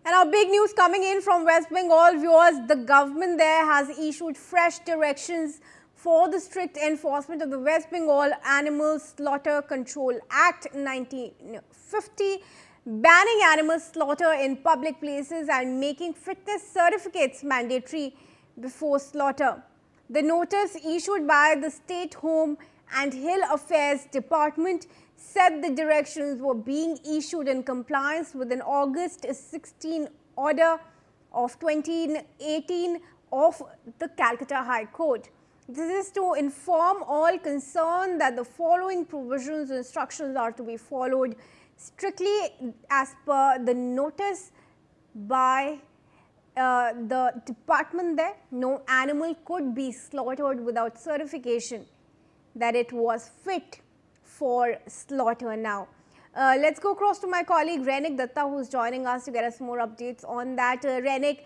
And our big news coming in from West Bengal, viewers, the government there has issued fresh directions for the strict enforcement of the West Bengal Animal Slaughter Control Act 1950, banning animal slaughter in public places and making fitness certificates mandatory before slaughter. The notice issued by the State Home and Hill Affairs Department said the directions were being issued in compliance with an August 16 order of 2018 of the Calcutta High Court. This is to inform all concerned that the following provisions and instructions are to be followed strictly as per the notice by the department there. No animal could be slaughtered without certification that it was fit for slaughter now. Let's go across to my colleague Renik Datta, who's joining us to get us more updates on that. Renik,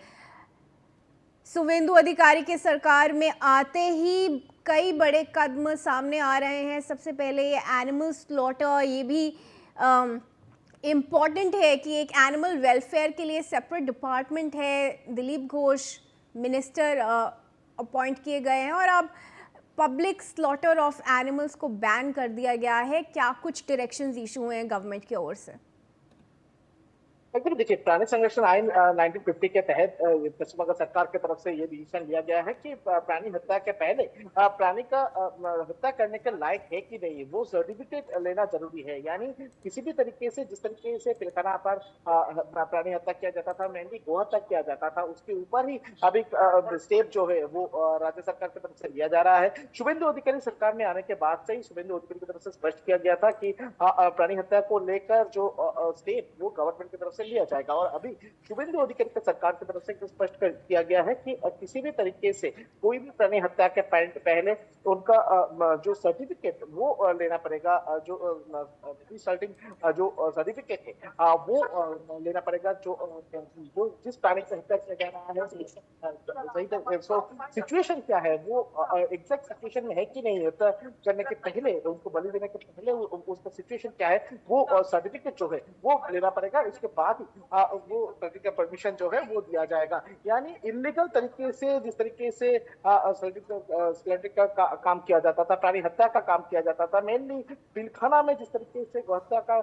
Suvendu अधिकारी के सरकार में आते ही कई बड़े कदम सामने आ रहे हैं। सबसे पहले ये एनिमल स्लॉटर, ये भी इम्पॉर्टेंट है कि एक एनिमल वेलफेयर के लिए सेपरेट डिपार्टमेंट है। दिलीप घोष मिनिस्टर अपॉइंट किए गए हैं और अब पब्लिक स्लॉटर ऑफ एनिमल्स को बैन कर दिया गया है। क्या कुछ डायरेक्शंस इशू हुए हैं गवर्नमेंट की ओर से? एकदम देखिए, प्राणी संरक्षण आइन 1950 के तहत पश्चिम बंगाल सरकार की तरफ से ये डिसीजन लिया गया है कि प्राणी हत्या के पहले प्राणी का हत्या करने के लायक है कि नहीं, वो सर्टिफिकेट लेना जरूरी है। यानी किसी भी तरीके से, जिस तरीके से पिलखाना पर प्राणी हत्या किया जाता था, मेनली गो हत्या किया जाता था, उसके ऊपर ही अभी स्टेप जो है वो राज्य सरकार की तरफ से लिया जा रहा है। शुभेंदु अधिकारी सरकार में आने के बाद से ही शुभेंदु अधिकारी की तरफ से स्पष्ट किया गया था कि प्राणी हत्या को लेकर जो स्टेप वो गवर्नमेंट की तरफ से लिया जाएगा। और अभी शुभेंदु अधिकारी की सरकार की तरफ से स्पष्ट कर किया गया है कि किसी भी तरीके से कोई भी प्राणी हत्या के पहले उनका जो सर्टिफिकेट वो लेना पड़ेगा, जो जो सर्टिफिकेट है वो लेना पड़ेगा, जो जिस प्राणी की हत्या किया जा रहा है सही सिचुएशन क्या है, वो एग्जैक्ट सिचुएशन में है कि नहीं, हत्या करने के पहले, उनको बलि देने के पहले उसका सिचुएशन क्या है, वो सर्टिफिकेट जो है वो लेना पड़ेगा। इसके बाद वो परमिशन जो है वो दिया जाएगा। यानी इलीगल तरीके से, जिस तरीके से सर्टिफिकेट का काम किया जाता था, प्राणी हत्या का काम किया जाता था, मेनली पिलखाना में जिस तरीके से हत्या का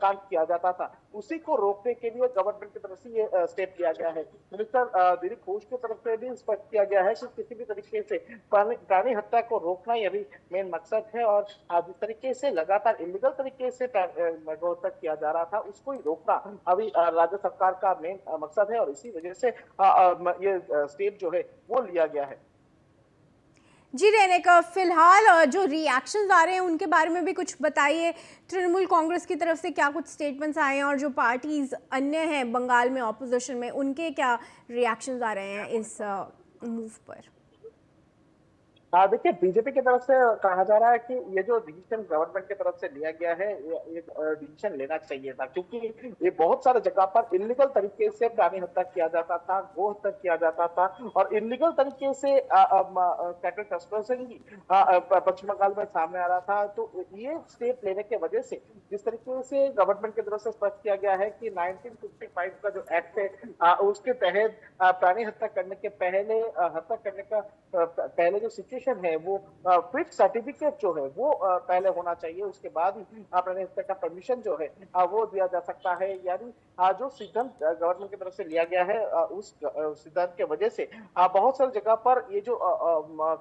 काम किया जाता था, उसी को रोकने के लिए गवर्नमेंट की तरफ से ये स्टेप लिया गया है। मिनिस्टर दिलीप घोष की तरफ से भी स्पष्ट किया गया है कि किसी भी तरीके से प्राणी हत्या को रोकना ये भी मेन मकसद है और जिस तरीके से लगातार इलीगल तरीके से गौ हत्या किया जा रहा था, उसको ही रोकना अभी राज्य सरकार का मेन मकसद है और इसी वजह से ये स्टेप जो है वो लिया गया है। जी रेनिक, फिलहाल जो रिएक्शंस आ रहे हैं उनके बारे में भी कुछ बताइए। तृणमूल कांग्रेस की तरफ से क्या कुछ स्टेटमेंट्स आए हैं और जो पार्टीज अन्य हैं बंगाल में ऑपोजिशन में, उनके क्या रिएक्शंस आ रहे हैं इस मूव पर? देखिए, बीजेपी की तरफ से कहा जा रहा है कि ये जो डिसीजन गवर्नमेंट की तरफ से लिया गया है, ये डिसीजन लेना चाहिए था, क्योंकि ये बहुत सारे जगह पर इलीगल तरीके से प्राणी हत्या किया जाता था, गो हत्या किया जाता था और इलीगल तरीके से कैटल ट्रांसपोर्टेशन पश्चिम बंगाल में सामने आ रहा था। तो ये स्टेप लेने की वजह से जिस तरीके से गवर्नमेंट की तरफ से स्पष्ट किया गया है कि 1955 का जो एक्ट है उसके तहत प्राणी हत्या करने के पहले, हत्या करने का पहले जो सिचुएशन है वो फिट सर्टिफिकेट जो है वो पहले होना चाहिए, उसके बाद ही प्राणी हत्या का परमिशन जो है वो दिया जा सकता है। यानी जो सिद्धांत गवर्नमेंट की तरफ से लिया गया है, उस सिद्धांत की वजह से बहुत सारी जगह पर ये जो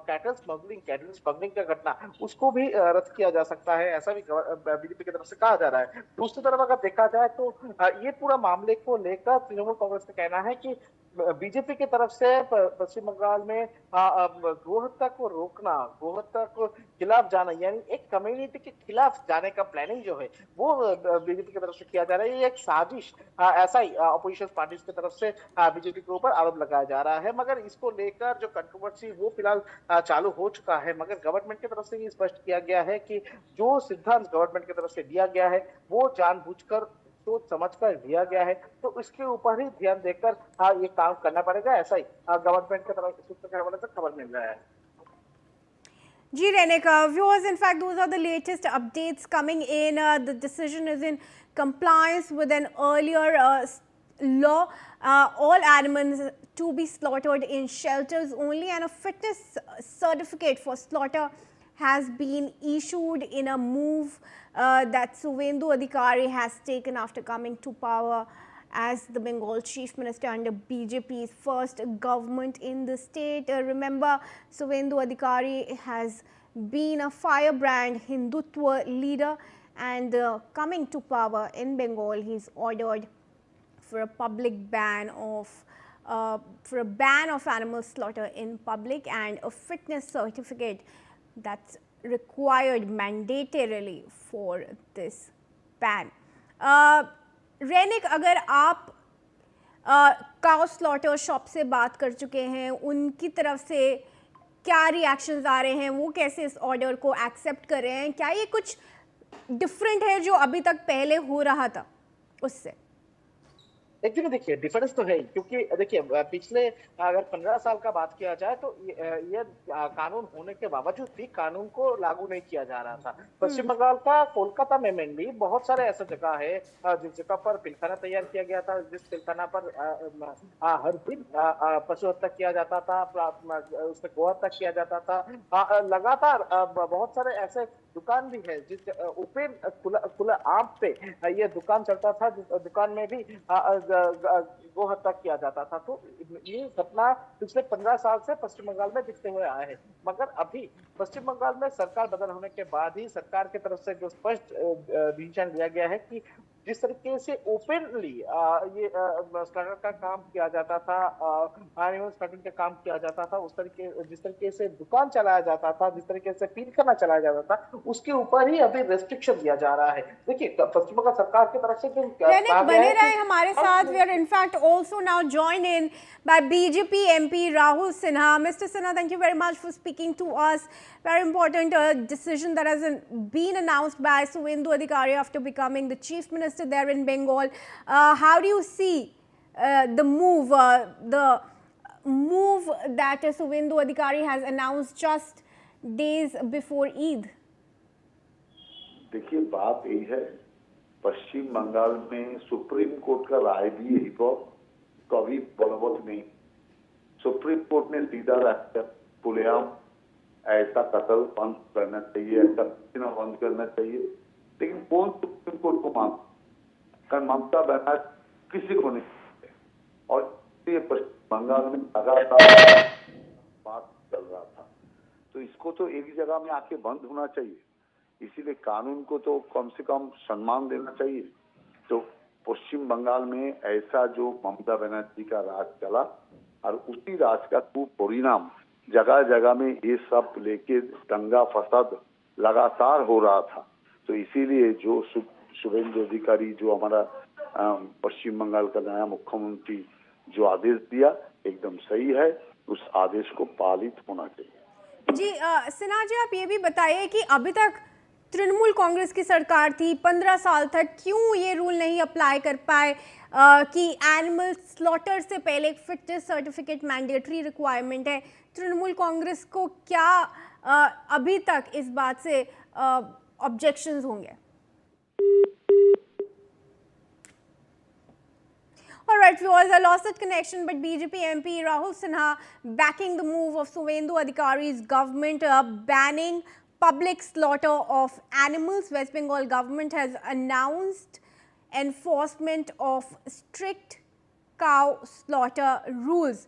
कैटल स्मगलिंग का घटना उसको भी रद्द किया जा सकता है, ऐसा भी बीजेपी की तरफ से कहा जा रहा है। दूसरी तरफ अगर देखा जाए तो ये पूरा मामले को लेकर तृणमूल कांग्रेस का कहना है कि बीजेपी की तरफ से पश्चिम बंगाल में गो हत्या को रोकना, गो हत्या को खिलाफ जाना, यानी एक कम्युनिटी के खिलाफ जाने का प्लानिंग जो है वो बीजेपी की तरफ से किया जा रहा है। ये एक साजिश, ऐसा ही अपोजिशन पार्टीज की तरफ से बीजेपी के ऊपर आरोप लगाया जा रहा है। मगर इसको लेकर जो कंट्रोवर्सी वो फिलहाल चालू हो चुका है, मगर गवर्नमेंट की तरफ से ये स्पष्ट किया गया है कि जो सिद्धांत गवर्नमेंट की तरफ से दिया गया है वो जानबूझकर सोच समझकर लिया गया है, तो इसके ऊपर ही ध्यान देकर ये काम करना पड़ेगा, ऐसा ही गवर्नमेंट की तरफ सूत्र के हवाले से खबर मिल रहा है। Ji Renik, viewers, in fact, those are the latest updates coming in. The decision is in compliance with an earlier law, all animals to be slaughtered in shelters only, and a fitness certificate for slaughter has been issued in a move that Suvendu Adhikari has taken after coming to power as the Bengal Chief Minister under BJP's first government in the state. Remember, Suvendu Adhikari has been a firebrand Hindutva leader, and coming to power in Bengal, he's ordered for a public ban of animal slaughter in public and a fitness certificate that's required mandatorily for this ban. रैनिक, अगर आप cow slaughter shop से बात कर चुके हैं, उनकी तरफ से क्या रिएक्शंस आ रहे हैं, वो कैसे इस ऑर्डर को एक्सेप्ट कर रहे हैं, क्या ये कुछ डिफरेंट है जो अभी तक पहले हो रहा था उससे? एक्चुअली देखिए डिफरेंस तो है ही, क्योंकि देखिए पिछले अगर 15 साल का बात किया जाए तो ये कानून होने के बावजूद भी कानून को लागू नहीं किया जा रहा था। पश्चिम बंगाल का कोलकाता में मेनली बहुत सारे ऐसे जगह है जिस जगह पर पिलखाना तैयार किया गया था, जिस पिलखाना पर हर दिन पशु हत्या किया जाता था, उसमें गौ हत्या किया जाता था। लगातार बहुत सारे ऐसे दुकान भी है जिस ओपन खुला आम पे ये दुकान चलता था, जिस दुकान में भी गो हत्या किया जाता था। तो ये घटना पिछले 15 साल से पश्चिम बंगाल में दिखते हुए आए हैं, मगर अभी पश्चिम बंगाल में सरकार बदल होने के बाद ही सरकार की तरफ से जो स्पष्ट डिसीजन लिया गया है कि जिस तरीके से ओपनली ये स्लॉटर का काम किया जाता था, एनिमल स्लॉटिंग का काम किया जाता था, जिस तरीके से दुकान चलाया जाता था, जिस तरीके से पीलखाना चलाया जाता था, उसके ऊपर ही अभी रेस्ट्रिक्शन दिया जा रहा है। देखिए पश्चिम बंगाल सरकार की तरफ से बने रहे हमारे साथ। We are in fact also now join in by BJP MP Rahul Sinha. Mr. Sinha, thank you very much for speaking to us. Very important decision that has been announced by Suvendu Adhikari after becoming the Chief Minister there in Bengal. How do you see the move that Suvendu Adhikari has announced just days before Eid? देखिए बात यही है, पश्चिम बंगाल में supreme court का राय भी यही पर कभी बलवत्त नहीं। सुप्रीम कोर्ट ने सीधा रास्ता खुलेआम ऐसा कत्ल बंद करना चाहिए, ऐसा बंद करना चाहिए, लेकिन कौन सुप्रीम कोर्ट को मानता? कारण ममता बनर्जी किसी को नहीं, और ये पश्चिम बंगाल में लगातार बात चल रहा था, तो इसको तो एक जगह में आके बंद होना चाहिए। इसीलिए कानून को तो कम से कम सम्मान देना चाहिए। तो पश्चिम बंगाल में ऐसा जो ममता बनर्जी का राज चला, और उसी राज का कुपरिणाम जगह जगह में ये सब लेके दंगा फसाद लगातार हो रहा था। तो इसीलिए जो शुभेंदु अधिकारी जो हमारा पश्चिम बंगाल का नया मुख्यमंत्री जो आदेश दिया एकदम सही है, उस आदेश को पालित होना चाहिए। जी सिन्हा जी, आप ये भी बताइए कि अभी तक तृणमूल कांग्रेस की सरकार थी, 15 साल तक क्यों ये रूल नहीं अप्लाई कर पाए कि एनिमल स्लॉटर से पहले एक फिटनेस सर्टिफिकेट मैंडेटरी रिक्वायरमेंट है? तृणमूल कांग्रेस को क्या अभी तक इस बात से ऑब्जेक्शंस होंगे? All right, viewers, I lost that connection, but BJP MP Rahul Sinha backing the move of Suvendu Adhikari's government banning public slaughter of animals. West Bengal government has announced enforcement of strict cow slaughter rules.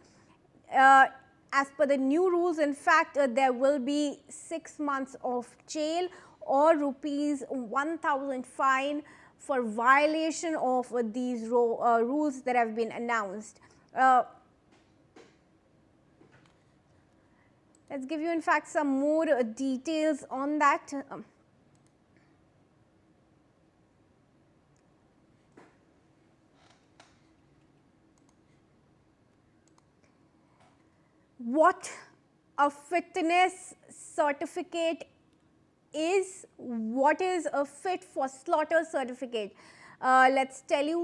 As per the new rules, in fact, there will be 6 months of jail or ₹1,000 fine for violation of these rules that have been announced. Let's give you, in fact, some more details on that. What a fitness certificate is, what is a fit for slaughter certificate? Let's tell you.